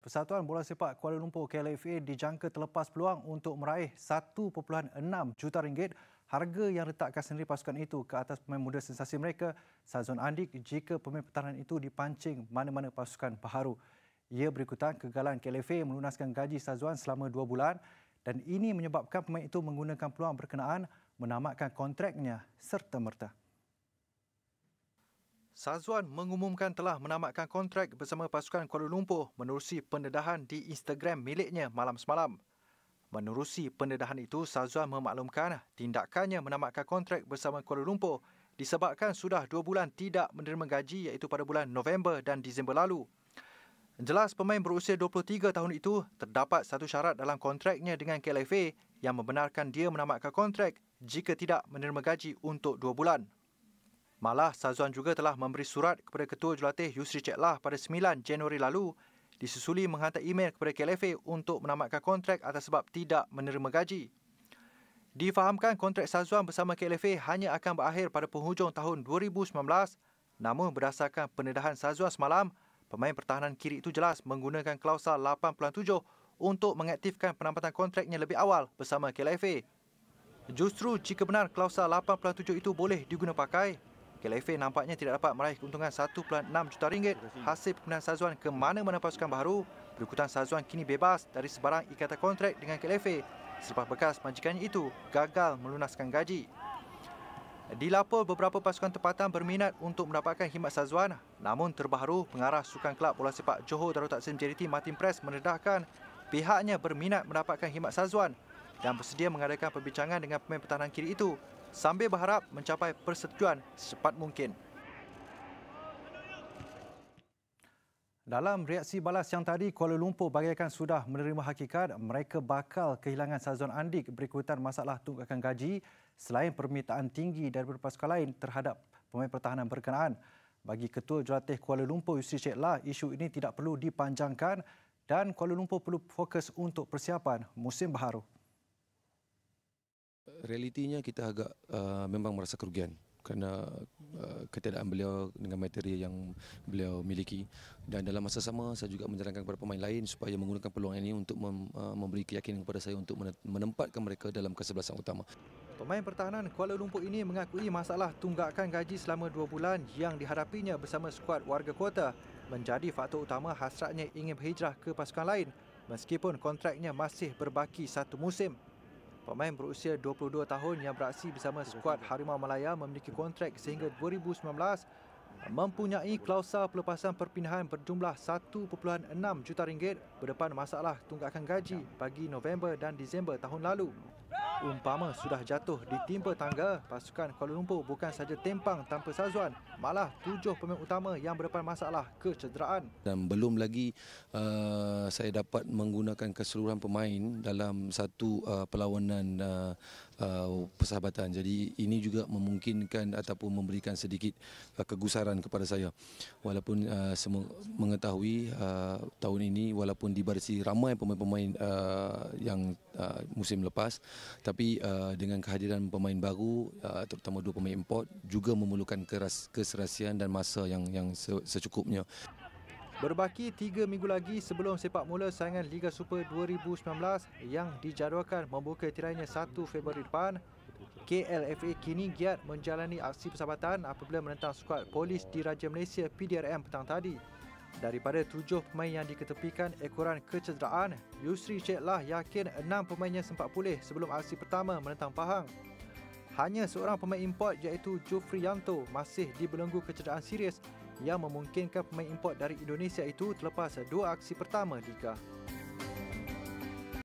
Persatuan Bola Sepak Kuala Lumpur KLFA dijangka terlepas peluang untuk meraih 1.6 juta ringgit harga yang letakkan sendiri pasukan itu ke atas pemain muda sensasi mereka, Sazwan Andik, jika pemain pertahanan itu dipancing mana-mana pasukan baharu. Ia berikutan kegagalan KLFA melunaskan gaji Sazwan selama 2 bulan dan ini menyebabkan pemain itu menggunakan peluang berkenaan menamatkan kontraknya serta-merta. Sazwan mengumumkan telah menamatkan kontrak bersama pasukan Kuala Lumpur menerusi pendedahan di Instagram miliknya malam semalam. Menerusi pendedahan itu, Sazwan memaklumkan tindakannya menamatkan kontrak bersama Kuala Lumpur disebabkan sudah 2 bulan tidak menerima gaji iaitu pada bulan November dan Disember lalu. Jelas pemain berusia 23 tahun itu terdapat satu syarat dalam kontraknya dengan KLFA yang membenarkan dia menamatkan kontrak jika tidak menerima gaji untuk 2 bulan. Malah, Sazwan juga telah memberi surat kepada Ketua Jurulatih Yusri Ceklah pada 9 Januari lalu disusuli menghantar email kepada KLFA untuk menamatkan kontrak atas sebab tidak menerima gaji. Difahamkan kontrak Sazwan bersama KLFA hanya akan berakhir pada penghujung tahun 2019, namun berdasarkan pendedahan Sazwan semalam, pemain pertahanan kiri itu jelas menggunakan klausul 8.7 untuk mengaktifkan penempatan kontraknya lebih awal bersama KLFA. Justru jika benar klausul 8.7 itu boleh diguna pakai, KLFA nampaknya tidak dapat meraih keuntungan 1.6 juta ringgit hasil perpindahan Sazwan ke mana-mana pasukan baharu. Berikutan Sazwan kini bebas dari sebarang ikatan kontrak dengan KLFA selepas bekas majikannya itu gagal melunaskan gaji. Dilapor beberapa pasukan tempatan berminat untuk mendapatkan khidmat Sazwan, namun terbaru pengarah Sukan Kelab Bola Sepak Johor Darul Takzim JDT Martin Press mendedahkan pihaknya berminat mendapatkan khidmat Sazwan dan bersedia mengadakan perbincangan dengan pemain pertahanan kiri itu sambil berharap mencapai persetujuan secepat mungkin. Dalam reaksi balas yang tadi, Kuala Lumpur bagaikan sudah menerima hakikat mereka bakal kehilangan Sazwan Andik berikutan masalah tunggakan gaji selain permintaan tinggi daripada pasukan lain terhadap pemain pertahanan berkenaan. Bagi Ketua Jurulatih Kuala Lumpur Yusri Ceklah, isu ini tidak perlu dipanjangkan dan Kuala Lumpur perlu fokus untuk persiapan musim baharu. Realitinya kita agak memang merasa kerugian kerana ketiadaan beliau dengan materi yang beliau miliki, dan dalam masa sama saya juga menyarankan kepada pemain lain supaya menggunakan peluang ini untuk memberi keyakinan kepada saya untuk menempatkan mereka dalam kesebelasan utama. Pemain pertahanan Kuala Lumpur ini mengakui masalah tunggakan gaji selama 2 bulan yang dihadapinya bersama skuad warga kota menjadi faktor utama hasratnya ingin berhijrah ke pasukan lain meskipun kontraknya masih berbaki 1 musim. Pemain berusia 22 tahun yang beraksi bersama skuad Harimau Malaya memiliki kontrak sehingga 2019 mempunyai klausul pelepasan perpindahan berjumlah 1.6 juta ringgit berdepan masalah tunggakan gaji bagi November dan Disember tahun lalu. Umpama sudah jatuh ditimpa tangga, pasukan Kuala Lumpur bukan saja tempang tanpa Sazwan, malah 7 pemain utama yang berdepan masalah kecederaan. Dan belum lagi saya dapat menggunakan keseluruhan pemain dalam satu perlawanan persahabatan. Jadi ini juga memungkinkan ataupun memberikan sedikit kegusaran kepada saya. Walaupun semua mengetahui tahun ini walaupun dibarisi ramai pemain-pemain yang musim lepas, tapi dengan kehadiran pemain baru terutama 2 pemain import juga memerlukan keserasian dan masa yang secukupnya. Berbaki 3 minggu lagi sebelum sepak mula saingan Liga Super 2019 yang dijadualkan membuka tirainya 1 Februari depan, KLFA kini giat menjalani aksi persahabatan apabila menentang skuad Polis Diraja Malaysia PDRM petang tadi. Daripada 7 pemain yang diketepikan ekoran kecederaan, Yusri Ceklah yakin 6 pemainnya sempat pulih sebelum aksi pertama menentang Pahang. Hanya seorang pemain import iaitu Jofri Yanto masih dibelenggu kecederaan serius yang memungkinkan pemain import dari Indonesia itu terlepas 2 aksi pertama Liga.